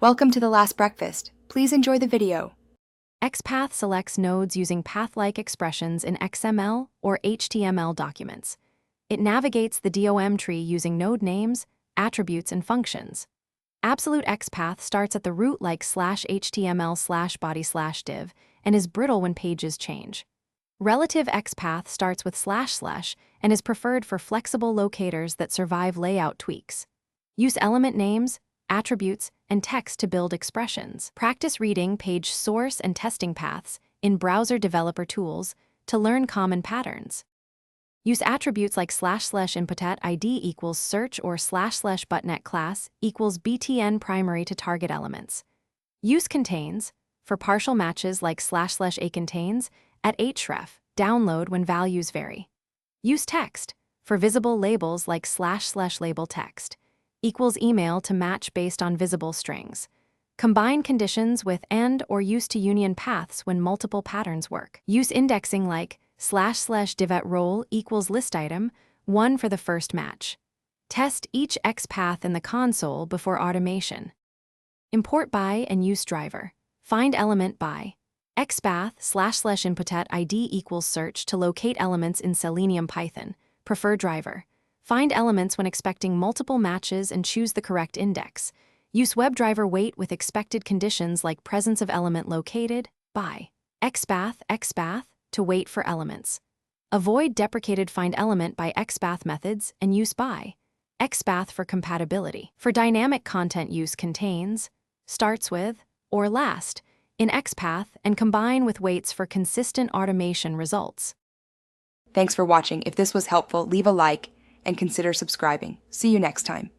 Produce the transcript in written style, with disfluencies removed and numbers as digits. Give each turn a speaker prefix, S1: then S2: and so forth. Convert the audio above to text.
S1: Welcome to the last breakfast. Please enjoy the video.
S2: Xpath selects nodes using path-like expressions in XML or HTML documents. It navigates the DOM tree using node names, attributes, and functions. Absolute XPath starts at the root like /HTML/body/div and is brittle when pages change. Relative XPath starts with // and is preferred for flexible locators that survive layout tweaks. Use element names, attributes, and text to build expressions. Practice reading page source and testing paths in browser developer tools to learn common patterns. Use attributes like //input ID equals search or //butnet class equals btn primary to target elements. Use contains for partial matches like //a contains at href, download when values vary. Use text for visible labels like //label text equals email to match based on visible strings. Combine conditions with and or use to union paths when multiple patterns work. Use indexing like //div role equals list item, 1 for the first match. Test each XPath in the console before automation. Import by and use driver. Find element by. Xpath //input ID equals search to locate elements in Selenium Python. Prefer driver. Find elements when expecting multiple matches and choose the correct index. Use WebDriver wait with expected conditions like presence of element located by. Xpath to wait for elements. Avoid deprecated find element by Xpath methods and use by. Xpath for compatibility. For dynamic content use contains, starts with, or last in Xpath and combine with waits for consistent automation results.
S1: Thanks for watching. If this was helpful, leave a like and consider subscribing. See you next time.